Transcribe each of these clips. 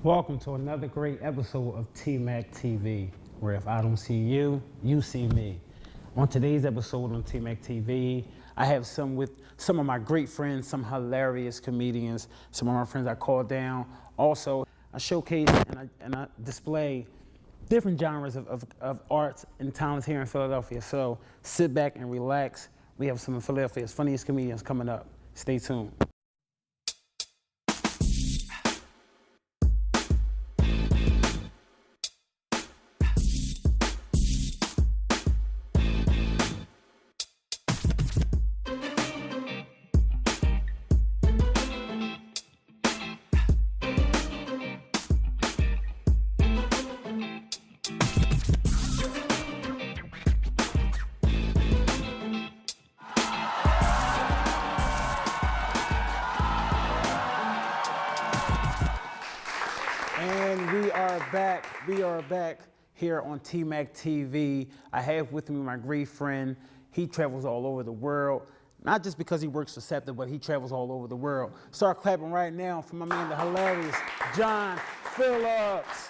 Welcome to another great episode of TeeMacTV, where if I don't see you, you see me. On today's episode on TeeMacTV, I have some of my great friends, some hilarious comedians, some of my friends I call down. Also, I showcase and I display different genres of arts and talents here in Philadelphia. So sit back and relax. We have some of Philadelphia's funniest comedians coming up. Stay tuned. We are back here on TeeMacTV. I have with me my great friend. He travels all over the world, not just because he works for SEPTA, but he travels all over the world. Start clapping right now for my man, the hilarious John Phillips.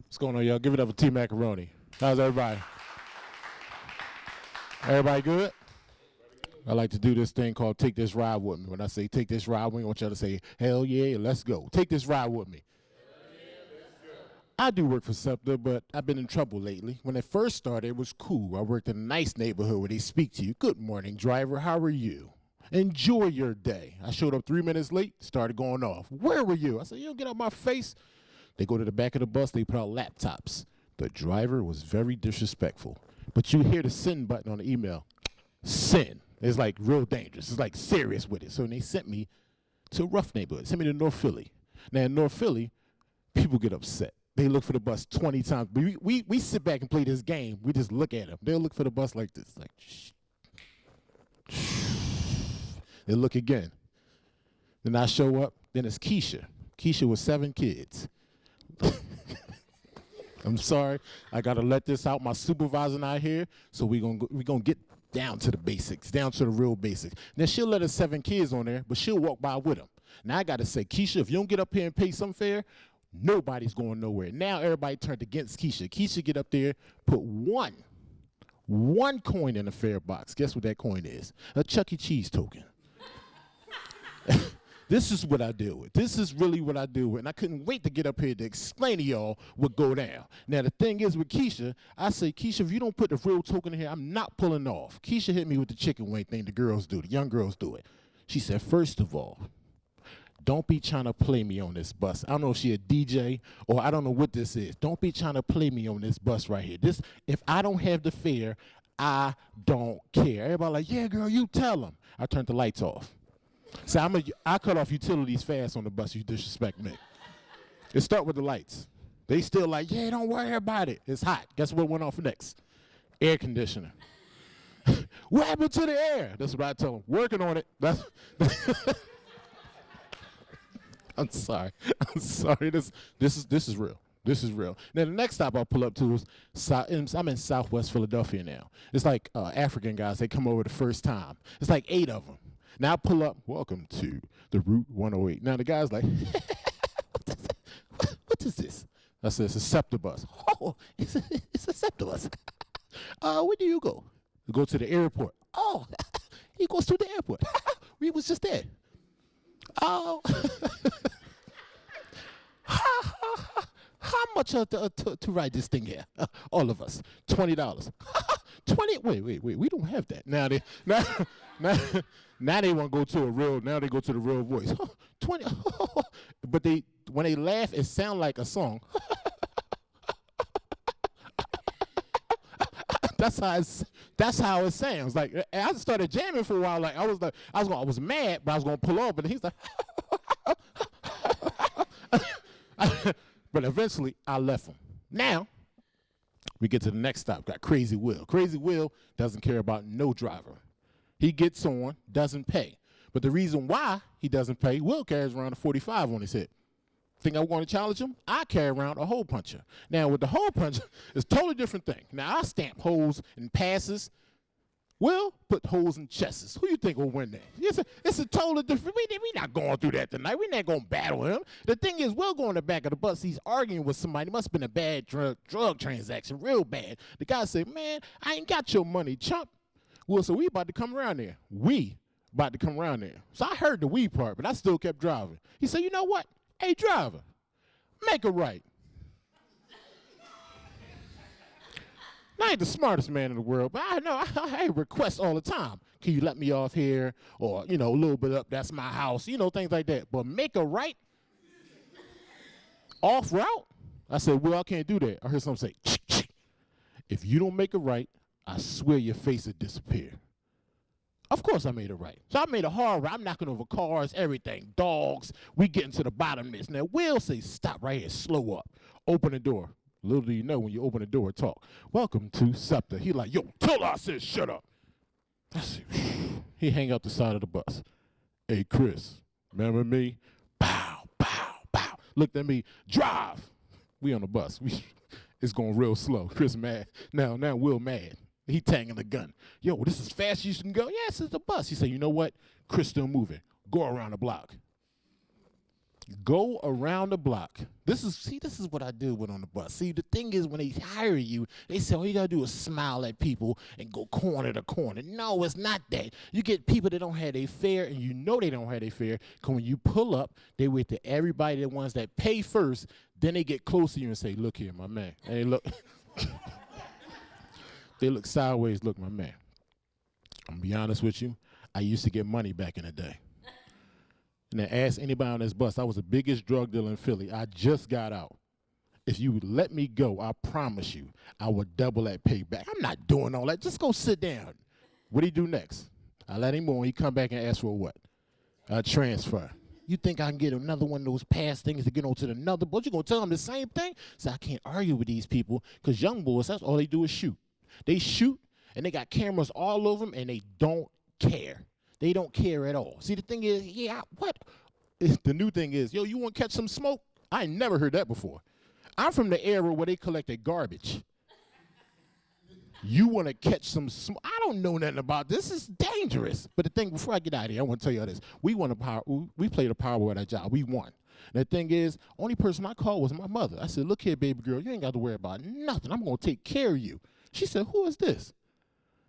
What's going on, y'all? Give it up for T-Macaroni. How's everybody? Everybody good? I like to do this thing called Take This Ride With Me. When I say take this ride with me, I want y'all to say, hell yeah, let's go. Take this ride with me. I do work for SEPTA, but I've been in trouble lately. When it first started, it was cool. I worked in a nice neighborhood where they speak to you. Good morning, driver. How are you? Enjoy your day. I showed up 3 minutes late, started going off. Where were you? I said, you don't get out my face. They go to the back of the bus, they put out laptops. The driver was very disrespectful. But you hear the send button on the email. Send. It's like real dangerous. It's like serious with it. So they sent me to a rough neighborhood. Sent me to North Philly. Now in North Philly, people get upset. They look for the bus 20 times. But we sit back and play this game. We just look at them. They'll look for the bus like this. Like, shh. They look again. Then I show up. Then it's Keisha. Keisha with 7 kids. I'm sorry. I got to let this out. My supervisor not here. So we gonna get down to the basics, down to the real basics. Now, she'll let her 7 kids on there, but she'll walk by with them. Now, I got to say, Keisha, if you don't get up here and pay some fare, nobody's going nowhere. Now, everybody turned against Keisha. Keisha get up there, put one coin in the fare box. Guess what that coin is? A Chuck E. Cheese token. This is what I deal with. This is really what I deal with. And I couldn't wait to get up here to explain to y'all what go down. Now, the thing is with Keisha, I say, Keisha, if you don't put the real token in here, I'm not pulling off. Keisha hit me with the chicken wing thing the girls do, the young girls do it. She said, first of all, don't be trying to play me on this bus. I don't know if she a DJ or I don't know what this is. Don't be trying to play me on this bus right here. If I don't have the fare, I don't care. Everybody like, yeah, girl, you tell them. I turned the lights off. So I cut off utilities fast on the bus. You disrespect me. It start with the lights. They still like, yeah, don't worry about it. It's hot. Guess what went off next? Air conditioner. What happened to the air? That's what I tell them. Working on it. I'm sorry. This is real. This is real. Now, the next stop I'll pull up to is, I'm in Southwest Philadelphia now. It's like African guys. They come over the first time. It's like 8 of them. Now I pull up, welcome to the Route 108. Now the guy's like, what is this? I said, it's a SEPTA bus. Oh, it's a SEPTA bus. Where do you go? You go to the airport. Oh, he goes to the airport. We was just there. Oh. How much to ride this thing here? All of us, $20. 20? Wait, we don't have that. Now they want to go to now they go to the real voice. 20. But when they laugh, it sounds like a song. That's how it sounds. Like I started jamming for a while. Like I was mad, but I was gonna pull off. But he's like, but eventually I left him. Now we get to the next stop. Got Crazy Will. Crazy Will doesn't care about no driver. He gets on, doesn't pay. But the reason why he doesn't pay, Will carries around a 45 on his hip. Think I'm going to challenge him? I carry around a hole puncher. Now, with the hole puncher, it's a totally different thing. Now, I stamp holes and passes. Will put holes in chests. Who you think will win that? It's a totally different. We not going through that tonight. We not going to battle him. The thing is, Will go in the back of the bus. He's arguing with somebody. Must have been a bad drug transaction, real bad. The guy said, man, I ain't got your money, chump. Will said, we about to come around there. We about to come around there. So I heard the we part, but I still kept driving. He said, you know what? Hey, driver, make a right. I ain't the smartest man in the world, but I know I request all the time. Can you let me off here? Or, a little bit up, that's my house, things like that. But make a right off route? I said, well, I can't do that. I heard someone say, if you don't make a right, I swear your face will disappear. Of course I made it right. So I made a hard right. I'm knocking over cars, everything, dogs. We getting to the bottom of this. Now, Will say, stop right here, slow up, open the door. Little do you know when you open the door, talk. Welcome to SEPTA. He like, yo, tell her I said shut up. I said, he hang up the side of the bus. Hey, Chris, remember me? Pow, pow, pow. Looked at me, drive. We on the bus. It's going real slow. Chris mad. Now Will mad. He tagging the gun. Yo, this is fast you can go? Yes, it's the bus. He said, you know what? Chris still moving. Go around the block. Go around the block. This is what I do when on the bus. See, the thing is when they hire you, they say all you gotta do is smile at people and go corner to corner. No, it's not that. You get people that don't have their fare, and you know they don't have their fare, because when you pull up, they wait to everybody, the ones that pay first, then they get close to you and say, look here, my man. And they look, they look sideways, look, my man. I'm gonna be honest with you, I used to get money back in the day. And then ask anybody on this bus, I was the biggest drug dealer in Philly. I just got out. If you would let me go, I promise you, I would double that payback. I'm not doing all that. Just go sit down. What do he do next? I let him go, and he come back and ask for what? A transfer. You think I can get another one of those pass things to get on to another bus? You gonna tell them the same thing? So I can't argue with these people, because young boys, that's all they do is shoot. They shoot, and they got cameras all over them, and they don't care. They don't care at all. See, the thing is, the new thing is, yo, you want to catch some smoke? I ain't never heard that before. I'm from the era where they collected garbage. You want to catch some smoke? I don't know nothing about this. It's dangerous. But the thing, before I get out of here, I want to tell you all this. We played a Powerball at our job. We won. And the thing is, only person I called was my mother. I said, look here, baby girl, you ain't got to worry about nothing. I'm going to take care of you. She said, who is this?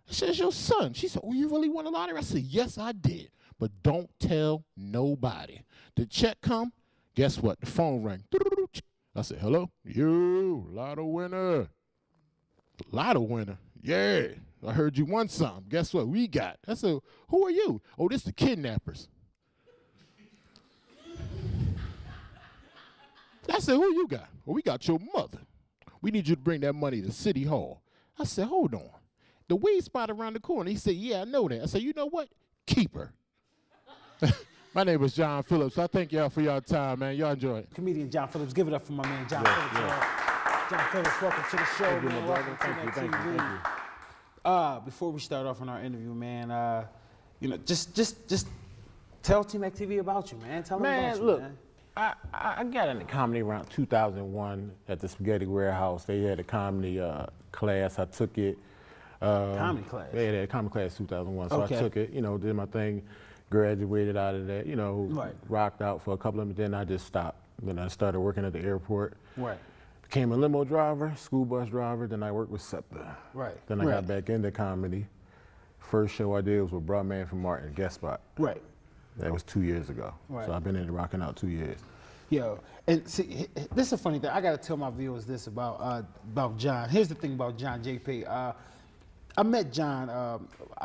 I said, it's your son. She said, oh, you really won a lottery? I said, yes, I did. But don't tell nobody. The check come, guess what? The phone rang. I said, hello? You, lotto winner. Lotto winner? Yeah. I heard you won some. Guess what we got? I said, who are you? Oh, this the kidnappers. I said, who you got? Well, we got your mother. We need you to bring that money to City Hall. I said, hold on. The weed spot around the corner. He said, yeah, I know that. I said, you know what? Keep her. My name is John Phillips. I thank y'all for y'all time, man. Y'all enjoy it. Comedian John Phillips. Give it up for my man, John Phillips. Yeah. John Phillips, welcome to the show, man. Welcome to Thank you. Before we start off on our interview, man, just tell TeeMacTV about you, man. Tell them about you, look, man. I got into comedy around 2001 at the Spaghetti Warehouse. They had a comedy class. I took it. Comedy class? They had a comedy class 2001, so Okay. I took it, did my thing, graduated out of that, Right. rocked out for a couple of them, then I just stopped. Then I started working at the airport. Right. Became a limo driver, school bus driver, then I worked with SEPTA. Right. Then I got back into comedy. First show I did was with Broadman from Martin, guest spot. Right. That was 2 years ago. Right. So I've been in the rocking out 2 years. Yo, and see, this is a funny thing. I got to tell my viewers this about John. Here's the thing about John JP. I met John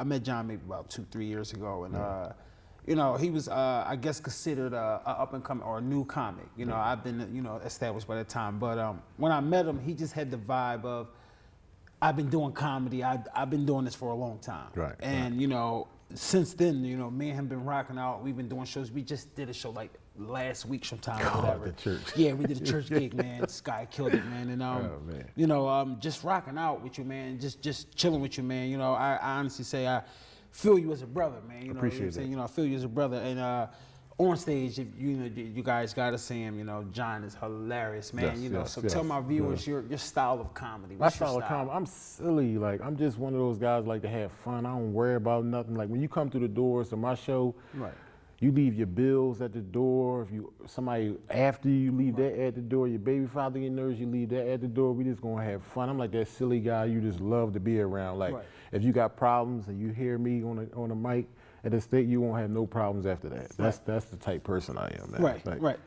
maybe about 2-3 years ago, and he was I guess considered a up and coming or a new comic. I've been established by that time, but when I met him, he just had the vibe of I've been doing comedy. I've been doing this for a long time, Right. And since then, me and him been rocking out. We've been doing shows. We just did a show like last week sometime or whatever. The church. Yeah, we did a church gig, man. Sky killed it, man. And just rocking out with you, man. Just chilling with you, man. I honestly say I feel you as a brother, man. Appreciate I feel you as a brother. And on stage, if you guys gotta see him. John is hilarious, man. Yes, So yes, tell my viewers yes. your style of comedy. My What's your style of comedy, I'm silly. Like, I'm just one of those guys like to have fun. I don't worry about nothing. Like, when you come through the doors to my show, Right. you leave your bills at the door. If somebody after you leave that at the door, your baby father get nervous, you leave that at the door. We just gonna have fun. I'm like that silly guy you just love to be around. Like, Right. if you got problems and you hear me on the mic at the state, you won't have no problems after that. That's the type person I am, man. Right, Like, right.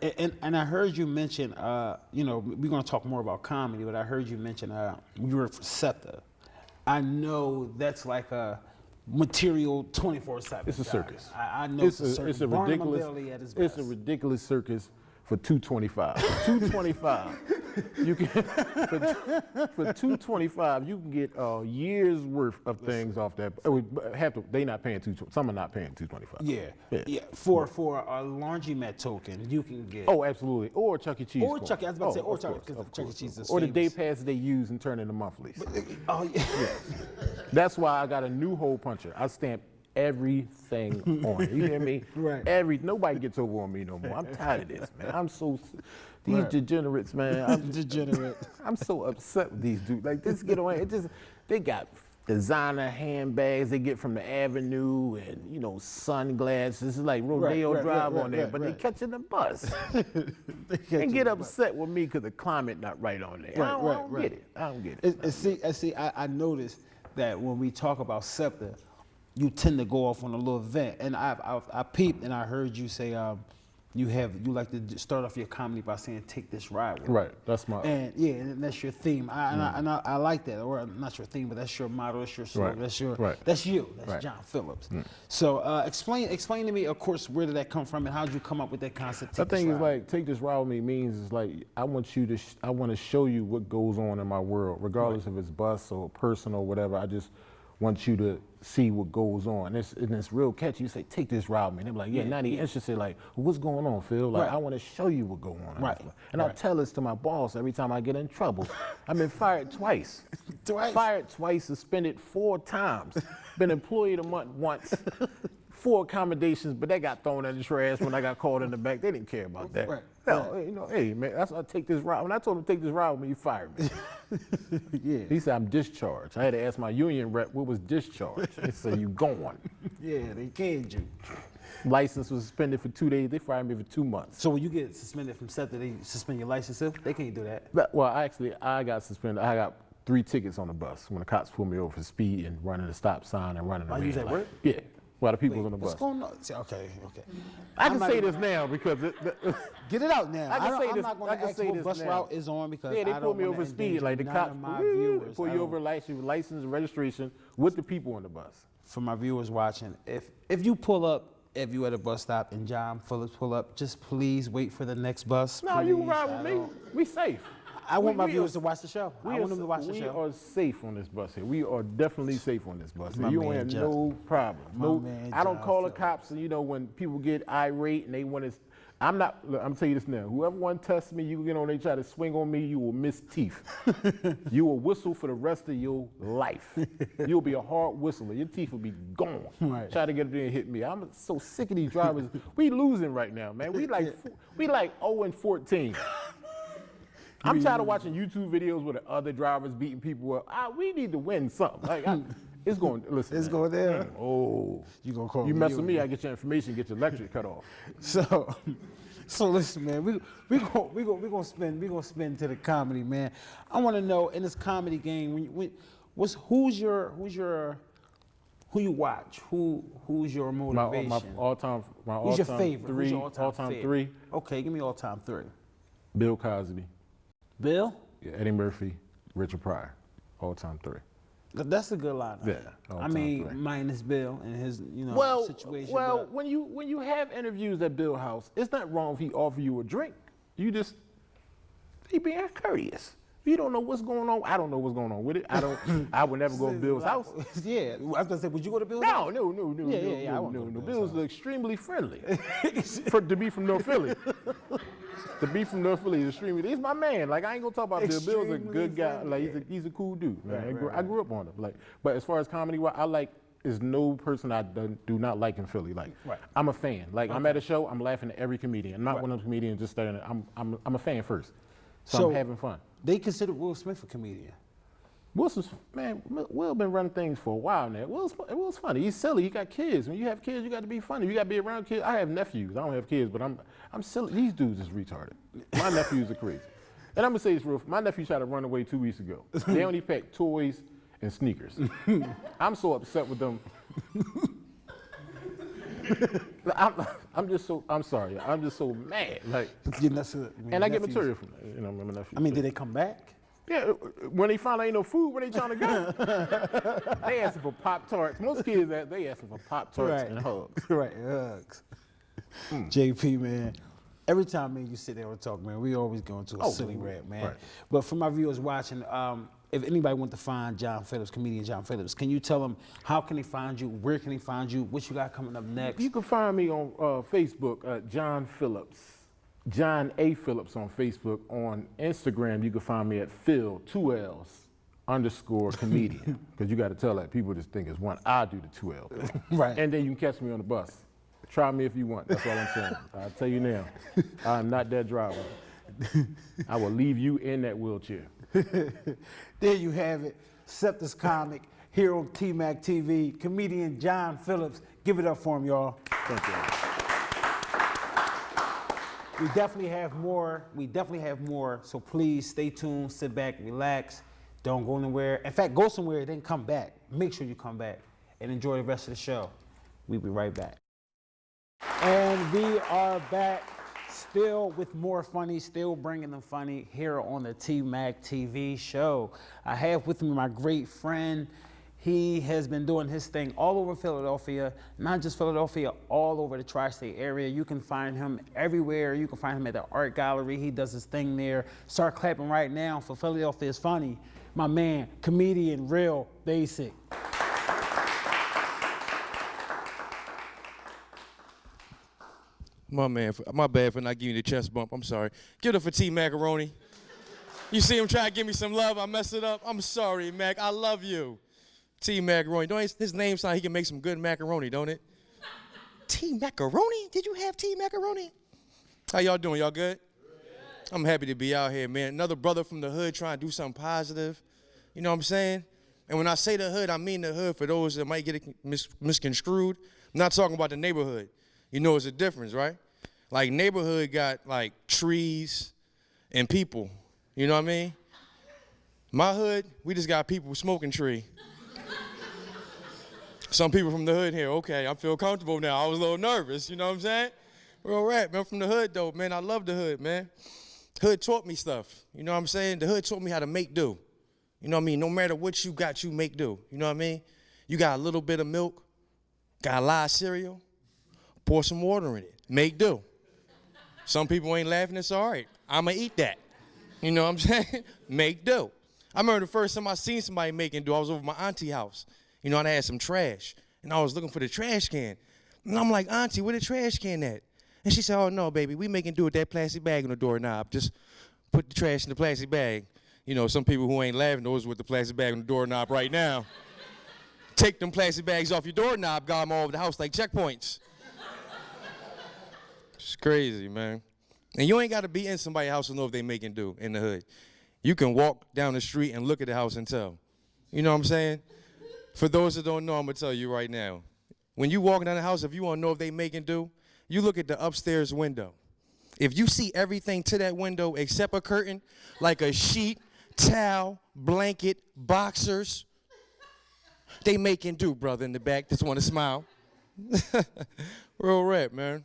And I heard you mention, we're gonna talk more about comedy, but I heard you mention you were for SEPTA. I know that's like a material 24/7. It's a circus. I know it's a circus. It's a Barnum ridiculous. and Bailey at his It's a best. ridiculous circus for $225. For $225, you can for $225 you can get a year's worth of things off that. They not paying some are not paying $225. Yeah. For a laundromat token, you can get. Oh, absolutely. Or Chuck E. Cheese. Or Chuck. I was about to say, or of Chuck, course, because of Chuck E. course, Cheese is or the day famous. passes they use and turn into monthlies. Oh yeah. That's why I got a new hole puncher. I stamp everything on it. You hear me? Right. Nobody gets over on me no more. I'm tired of this, man. These Right. degenerates, man. Degenerate. I'm so upset with these dudes. Like, this get away. They got designer handbags they get from the Avenue and, sunglasses. It's like Rodeo Drive on there, but they catching the bus. They get upset with me because the climate not right on there. I don't get it. I don't get it. See, I noticed that when we talk about SEPTA, you tend to go off on a little event, and I peeped and I heard you say you like to start off your comedy by saying "take this ride with me." Right, that's my. And that's your theme. I like that, or not your theme, but that's your motto, that's your slogan, that's you, that's John Phillips. So explain to me, of course, where did that come from, and how did you come up with that concept? The thing is, like, take this ride with me means is like I want to show you what goes on in my world, regardless if it's bus or personal or whatever. I just want you to see what goes on. And it's real catchy. You say, take this route, man. They're like, not even interested. Like, well, what's going on, Phil? Like, I want to show you what's going on. And I tell this to my boss every time I get in trouble. I've been fired twice. Fired twice, suspended 4 times. Been employee of the month once. 4 accommodations, but that got thrown in the trash when I got called in the back. They didn't care about that. Hey, man, that's why I take this route. When I told him to take this route with me, he fired me. He said, I'm discharged. I had to ask my union rep what was discharged. They said, you gone. They canned you. License was suspended for 2 days. They fired me for 2 months. So when you get suspended from SEPTA, they suspend your license too? They can't do that. Well, actually, I got suspended. I got 3 tickets on the bus when the cops pulled me over for speed and running the stop sign and running the red light. You at work? Yeah. While the people's on the bus. What's going on? Okay. I can say this now because get it out now. I'm not going to ask what bus route is on because they pulled me over for speed. Like the cops pull you over license and registration with the people on the bus. For my viewers watching, if you pull up, if you at a bus stop and John Phillips pull up, just please wait for the next bus. No, you can ride with me. We safe. I want my viewers to watch the show. I want them to watch the show. We are safe on this bus here. We are definitely safe on this bus. You don't have Jeff. no problem. I don't call the cops. When people get irate and they want to, I'm telling you this now. Whoever want to test me, you get on, they try to swing on me, you will miss teeth. You will whistle for the rest of your life. You'll be a hard whistler. Your teeth will be gone. Try to get up there and hit me. I'm so sick of these drivers. We losing right now, man. We like 0-14. I'm tired of watching YouTube videos where the other drivers beating people up. We need to win something. Like, it's going. Listen, it's going there. Oh, you gonna call you mess with me? I get your information, get your electric cut off. So listen, man. We gonna spin to the comedy, man. I want to know in this comedy game, who you watch? Who's your motivation? My all-time. Who's your favorite? Three. Who's your all-time favorite? 3. Okay, give me all-time 3. Bill Cosby. Bill? Yeah, Eddie Murphy, Richard Pryor, all-time 3. That's a good lineup. Yeah, I mean, 3. Minus Bill and his, situation. Well, when you have interviews at Bill House, it's not wrong if he offer you a drink. He being courteous. You don't know what's going on. I don't know what's going on with it. I would never go to Bill's house. Yeah, I was gonna say, would you go to Bill's house? No. No. Bill's extremely friendly. To be from North Philly. To be from North Philly is extremely. He's my man. Like, I ain't gonna talk about Bill. Bill's a good guy. Like, he's a cool dude. Man. I grew up on him. Like, but as far as comedy, I like is no person I do not like in Philly. Like, I'm a fan. Like, I'm at a show, I'm laughing at every comedian. I'm not one of those comedians just standing there. I'm a fan first. So I'm having fun. They consider Will Smith a comedian. Will been running things for a while now. Will's funny. He's silly. He got kids. When you have kids, you got to be funny. You got to be around kids. I have nephews. I don't have kids, but I'm silly. These dudes is retarded. My nephews are crazy. And I'm gonna say this real. My nephew tried to run away 2 weeks ago. They only packed toys and sneakers. I'm so upset with them. I'm sorry. I'm just so mad. Like, and I get material from that. You know, my nephews. I mean, did they come back? Yeah, when they find out ain't no food, where they trying to go? They asking for Pop-Tarts. Most kids, they asking for Pop-Tarts and hugs. Right, hugs. JP, man, every time, man, you sit there and talk, man, we always go into a silly rap, man. Right. But for my viewers watching, if anybody want to find John Phillips, comedian John Phillips, can you tell them how can they find you, where can they find you, what you got coming up next? You can find me on Facebook, John Phillips. John A. Phillips on Facebook. On Instagram, you can find me at Phil, 2 L's, _comedian. Because you got to tell that. People just think it's one. I do the 2 L thing. Right. And then you can catch me on the bus. Try me if you want. That's all I'm saying. I'll tell you now. I'm not that driver. I will leave you in that wheelchair. There you have it. Septus comic here on TeeMac TV. Comedian John Phillips. Give it up for him, y'all. Thank you. We definitely have more. So please stay tuned, sit back, relax. Don't go anywhere. In fact, go somewhere, then come back. Make sure you come back and enjoy the rest of the show. We'll be right back. And we are back still with more funny, still bringing them funny here on the TeeMac TV show. I have with me my great friend. He has been doing his thing all over Philadelphia, not just Philadelphia, all over the tri-state area. You can find him everywhere. You can find him at the art gallery. He does his thing there. Start clapping right now for Philadelphia is Funny. My man, comedian, Real Basic. My man, my bad for not giving you the chest bump. I'm sorry. Give it up for T Macaroni. You see him try to give me some love. I messed it up. I'm sorry, Mac. I love you. T Macaroni. Don't his name sound he can make some good macaroni, don't it? T Macaroni? Did you have T Macaroni? How y'all doing? Y'all good? I'm happy to be out here, man. Another brother from the hood trying to do something positive. You know what I'm saying? And when I say the hood, I mean the hood for those that might get it misconstrued. I'm not talking about the neighborhood. You know it's a difference, right? Like neighborhood got like trees and people. You know what I mean? My hood, we just got people smoking tree. Some people from the hood here, okay, I feel comfortable now. I was a little nervous, you know what I'm saying? We're all right, man. From the hood, though, man, I love the hood, man. Hood taught me stuff, you know what I'm saying? The hood taught me how to make do. You know what I mean? No matter what you got, you make do. You know what I mean? You got a little bit of milk, got a lot of cereal, pour some water in it, make do. Some people ain't laughing, it's all right. I'ma eat that. You know what I'm saying? Make do. I remember the first time I seen somebody making do, I was over my auntie house. You know, and I had some trash, and I was looking for the trash can. And I'm like, Auntie, where the trash can at? And she said, oh, no, baby, we making do with that plastic bag on the doorknob. Just put the trash in the plastic bag. You know, some people who ain't laughing, those with the plastic bag on the doorknob right now. Take them plastic bags off your doorknob, got them all over the house like checkpoints. It's crazy, man. And you ain't got to be in somebody's house to know if they making do in the hood. You can walk down the street and look at the house and tell. You know what I'm saying? For those that don't know, I'm going to tell you right now. When you walk down the house, if you want to know if they making do, you look at the upstairs window. If you see everything to that window except a curtain, like a sheet, towel, blanket, boxers, they making do, brother, in the back. Just want to smile. Real rap, man.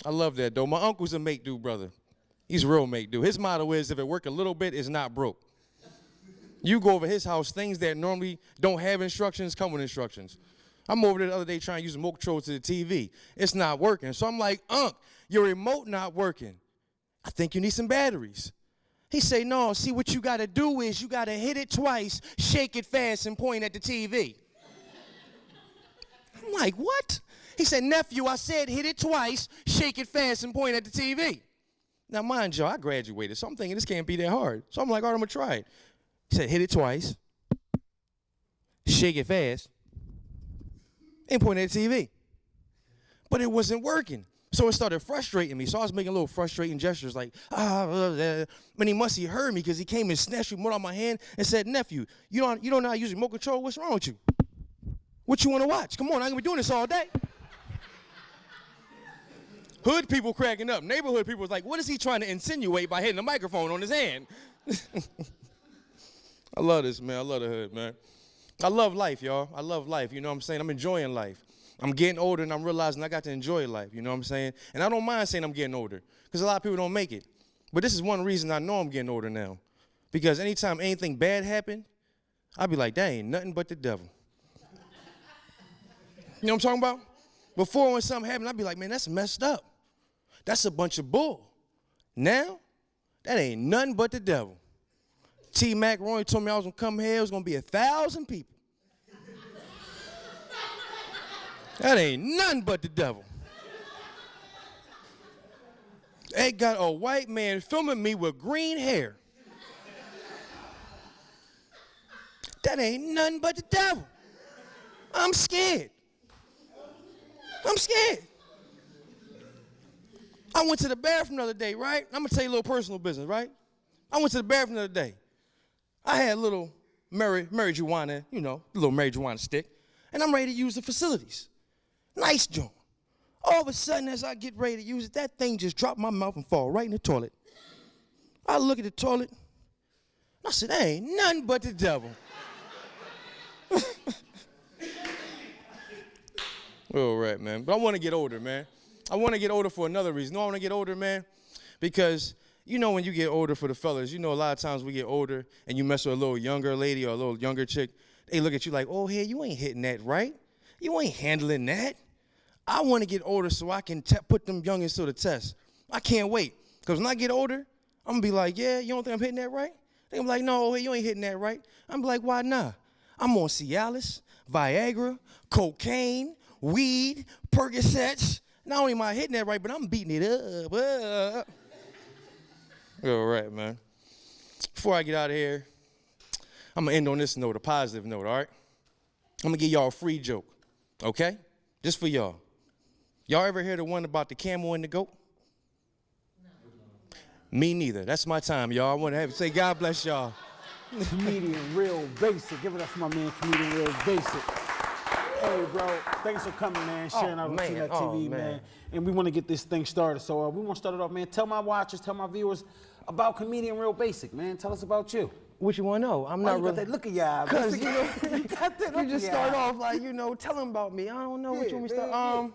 I love that, though. My uncle's a make-do brother. He's real make-do. His motto is, if it work a little bit, it's not broke. You go over his house, things that normally don't have instructions come with instructions. I'm over there the other day trying to use the remote control to the TV. It's not working. So I'm like, Unc, your remote not working. I think you need some batteries. He say, no, see what you got to do is you got to hit it twice, shake it fast, and point at the TV. I'm like, what? He said, nephew, I said hit it twice, shake it fast, and point at the TV. Now, mind you, I graduated, so I'm thinking this can't be that hard. So I'm like, all right, I'm going to try it. He said, hit it twice, shake it fast, and pointing at the TV. But it wasn't working. So it started frustrating me. So I was making little frustrating gestures like, and he must have heard me because he came and snatched the remote out of my hand and said, nephew, you don't know how to use remote control? What's wrong with you? What you want to watch? Come on, I'm going to be doing this all day. Hood people cracking up. Neighborhood people was like, what is he trying to insinuate by hitting the microphone on his hand? I love this, man. I love the hood, man. I love life, y'all. I love life. You know what I'm saying? I'm enjoying life. I'm getting older, and I'm realizing I got to enjoy life. You know what I'm saying? And I don't mind saying I'm getting older because a lot of people don't make it. But this is one reason I know I'm getting older now. Because anytime anything bad happened, I'd be like, that ain't nothing but the devil. You know what I'm talking about? Before when something happened, I'd be like, man, that's messed up. That's a bunch of bull. Now, that ain't nothing but the devil. T-Mac Roy told me I was going to come here. It was going to be 1,000 people. That ain't nothing but the devil. They got a white man filming me with green hair. That ain't nothing but the devil. I'm scared. I'm scared. I went to the bathroom the other day, right? I'm going to tell you a little personal business, right? I went to the bathroom the other day. I had a little marijuana, you know, a little marijuana stick, and I'm ready to use the facilities. Nice joint. All of a sudden, as I get ready to use it, that thing just dropped my mouth and fall right in the toilet. I look at the toilet, and I said, that ain't nothing but the devil. All right, man. But I want to get older, man. I want to get older for another reason. No, I want to get older, man, because you know when you get older for the fellas, you know a lot of times we get older and you mess with a little younger lady or a little younger chick, they look at you like, oh, hey, you ain't hitting that right. You ain't handling that. I want to get older so I can put them youngins to the test. I can't wait. Because when I get older, I'm going to be like, yeah, you don't think I'm hitting that right? They're going to be like, no, you ain't hitting that right. I'm going to be like, why not? I'm on Cialis, Viagra, cocaine, weed, Percocets. Not only am I hitting that right, but I'm beating it up. All right, man. Before I get out of here, I'm going to end on this note, a positive note, all right? I'm going to give y'all a free joke, okay? Just for y'all. Y'all ever hear the one about the camel and the goat? No. Me neither. That's my time, y'all. I want to have to say God bless y'all. Comedian Real Basic. Give it up for my man, Comedian Real Basic. Hey, bro. Thanks for coming, man. Sharing out on TeeMacTV, man. And we want to get this thing started. So we want to start it off, man. Tell my watchers, tell my viewers about Comedian Real Basic, man. Tell us about you. What you want to know? I'm not really. Got that look at y'all. Because, you know, you just start off like, you know, tell them about me. I don't know what you want me to start.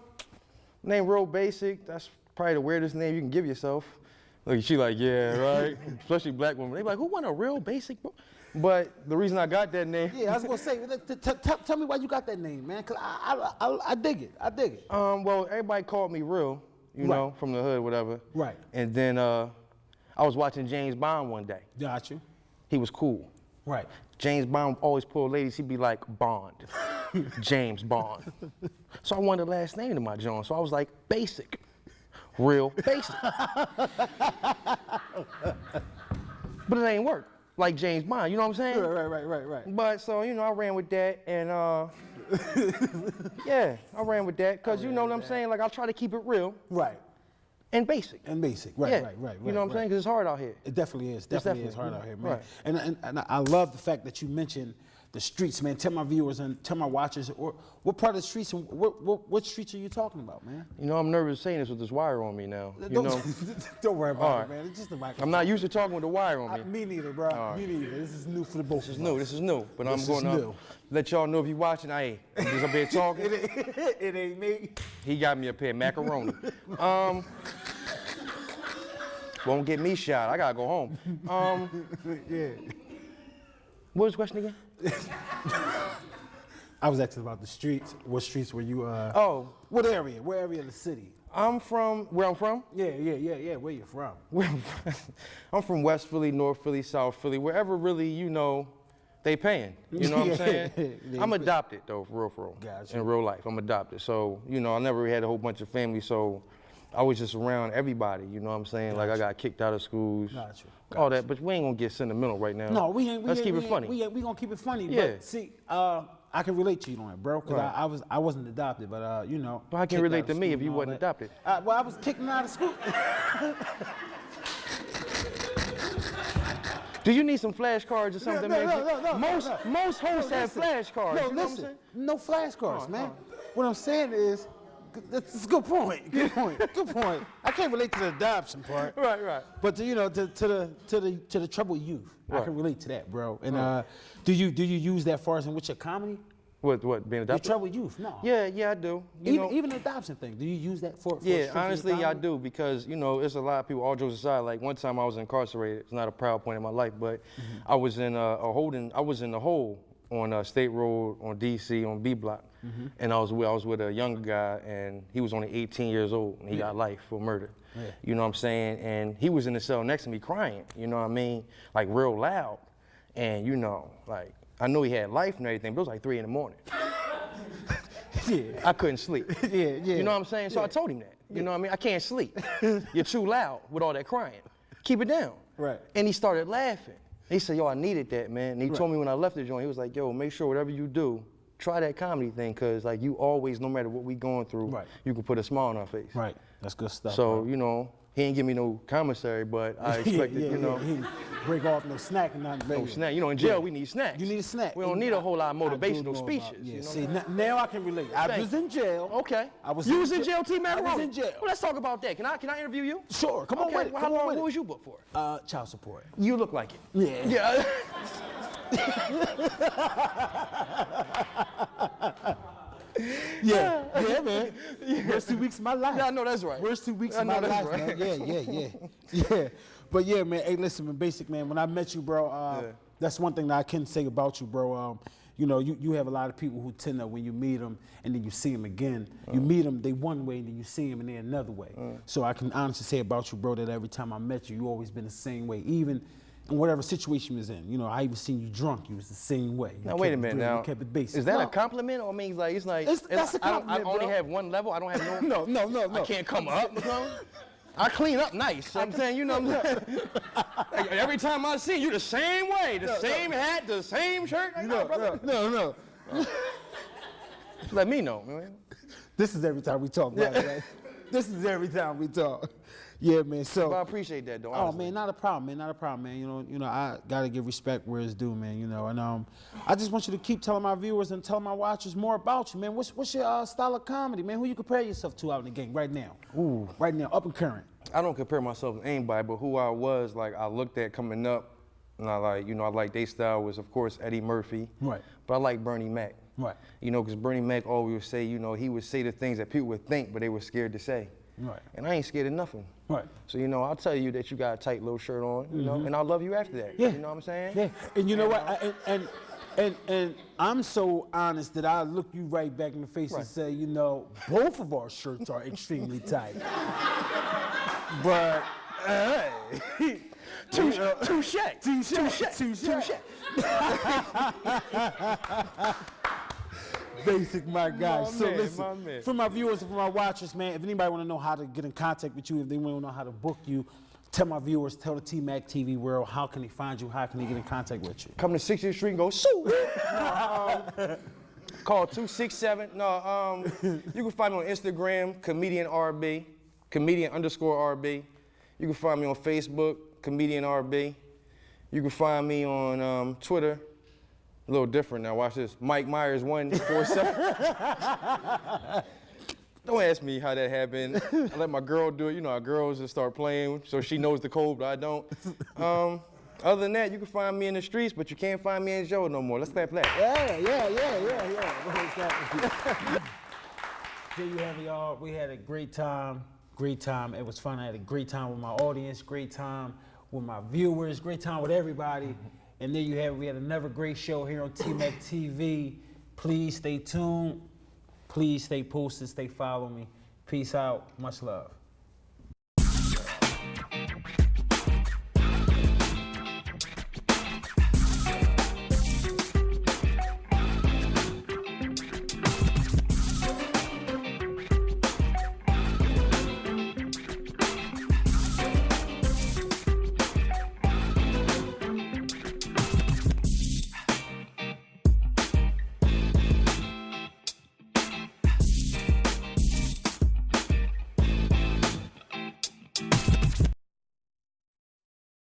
Name Real Basic. That's probably the weirdest name you can give yourself. Look, she like, yeah, right? Especially black women. They be like, who want a Real Basic? But the reason I got that name. Yeah, I was going to say, tell me why you got that name, man. Because I dig it. I dig it. Well, everybody called me Real, you know, from the hood, whatever. Right. And then I was watching James Bond one day. Got you. He was cool. Right. James Bond always pulled ladies. He'd be like, Bond. James Bond. So I wanted the last name to my John. So I was like, Basic. Real Basic. But it ain't work. Like James Bond, you know what I'm saying? Right. But so, you know, I ran with that and yeah, I ran with that. Cause you know what I'm saying? Like I try to keep it real. Right. And basic. And basic, right. You know what I'm saying? Because it's hard out here. It definitely is. Definitely is hard out here, man. Right. And I love the fact that you mentioned the streets, man. Tell my viewers and tell my watchers, what part of the streets and what streets are you talking about, man? You know, I'm nervous saying this with this wire on me now. You know? Don't worry about it, man. It's just a microphone. I'm not used to talking with the wire on me. Me neither, bro. Right. Me neither. This is new for the both of us. This is new. But I'm going to let y'all know if you're watching, I'm just up here talking. It ain't me. He got me up here, macaroni. Won't get me shot. I gotta go home. Yeah. What was the question again? I was asking about the streets. What streets were you? What area? What area of the city? I'm from where I'm from. Yeah. Where you from? I'm from West Philly, North Philly, South Philly, wherever really you know they paying. You know what I'm saying? I'm adopted though, for real. Gotcha. In real life, I'm adopted. So you know, I never had a whole bunch of family. So I was just around everybody, you know what I'm saying? Gotcha. Like I got kicked out of schools, all that, but we ain't gonna get sentimental right now. No, we ain't. Let's keep it funny. We gonna keep it funny. Yeah. But see, I can relate to you on it, bro, because Right. I wasn't adopted, but you know. But how can you kicked relate out to of me school if you and all wasn't that. adopted? Well, I was kicked out of school. Do you need some flashcards or something? No, Most hosts have flashcards. No, you know listen, what I'm saying? no flashcards, man. What I'm saying is, that's a good point. Good point. Good point. I can't relate to the adoption part. Right. But to, you know, to the troubled youth, I Right. can relate to that, bro. And do you use that far as in with your comedy? What being The adopted? troubled youth, no. Yeah, I do. You know, Even the adoption thing. Do you use that for yeah, strictly honestly, I comedy? do because you know it's a lot of people. All jokes aside, like one time I was incarcerated. It's not a proud point in my life, but I was in I was in the hole on State Road on DC on B Block, and I was with a younger guy, and he was only 18 years old, and he got life for murder. Yeah. You know what I'm saying? And he was in the cell next to me crying. You know what I mean? Like real loud, and you know, like I know he had life and everything, but it was like 3 in the morning. Yeah. I couldn't sleep. Yeah. You know what I'm saying? So I told him that. You know what I mean? I can't sleep. You're too loud with all that crying. Keep it down. Right. And he started laughing. He said, yo, I needed that, man. And he told me when I left the joint, he was like, yo, make sure whatever you do, try that comedy thing, because like you always, no matter what we going through, you can put a smile on our face. Right. That's good stuff. So, bro. you know, he ain't give me no commissary, but I expected, you know. He break off no snack and nothing. No snack. You know, in jail, we need snacks. You need a snack. We don't need a whole lot of I do motivational know speeches. about- yeah. You know? See, now I can relate. I was in jail. Okay. I was You was in jail, T-Mac? I was in jail. Well, let's talk about that. Can I interview you? Sure. Come on Okay. with it. Well, Come how on long? with What it. was you booked for? Child support. You look like it. Yeah. Yeah. Yeah, man. Worst 2 weeks of my life. Yeah, I know that's right. Worst 2 weeks I of my know that's life, right. man. Yeah. But yeah, man. Hey, listen, man. Basic, man. When I met you, bro, that's one thing that I can say about you, bro. You know, you have a lot of people who tend to, when you meet them and then you see them again, you meet them, they one way, and then you see them and they another way. So I can honestly say about you, bro, that every time I met you, you always been the same way, even in whatever situation you was in. You know, I even seen you drunk, you was the same way. You Now wait a kept it minute. real, Now you kept it basic. is that No. a compliment or means like it's like That's a compliment, I only bro. have one level. I don't have no. No. I can't come up. You know? I clean up nice. I'm saying, you know what I'm saying? Like, every time I see you, the same way, the same hat, the same shirt. Like, brother. No. Let me know, man. This is every time we talk, right? This is every time we talk. Yeah, man. So. But I appreciate that, though. Oh honestly. man, not a problem, man. You know, I gotta give respect where it's due, man. You know, and I just want you to keep telling my viewers and telling my watchers more about you, man. What's your style of comedy, man? Who you compare yourself to out in the game right now? Ooh. Right now, up and current. I don't compare myself to anybody, but who I was, like, I looked at coming up, and I like their style was, of course, Eddie Murphy. Right. But I like Bernie Mac. Right. You know, because Bernie Mac always would say, you know, he would say the things that people would think, but they were scared to say. Right. And I ain't scared of nothing. Right. So, you know, I'll tell you that you got a tight little shirt on, you know, and I'll love you after that. Yeah. You know what I'm saying? Yeah. And you know what? And I'm so honest that I look you right back in the face and say, you know, both of our shirts are extremely tight. But hey. Touche. Basic, my guy. My So man, listen, my man. for my viewers and for my watchers, man, if anybody want to know how to get in contact with you, if they want to know how to book you, tell my viewers, tell the T-Mac TV world, how can they find you? How can they get in contact with you? Come to 60th Street and go, sue. Call 267. You can find me on Instagram, comedian RB, comedian_RB. You can find me on Facebook, comedian RB. You can find me on Twitter. A little different now. Watch this. Mike Myers 147. Don't ask me how that happened. I let my girl do it. You know how girls just start playing, so she knows the code, but I don't. Other than that, you can find me in the streets, but you can't find me in Joe no more. Let's clap that. Yeah. There you have it, y'all. We had a great time. It was fun. I had a great time with my audience, great time with my viewers, great time with everybody. And there you have it. We had another great show here on T-Mac TV. Please stay tuned. Please stay posted, stay following me. Peace out. Much love.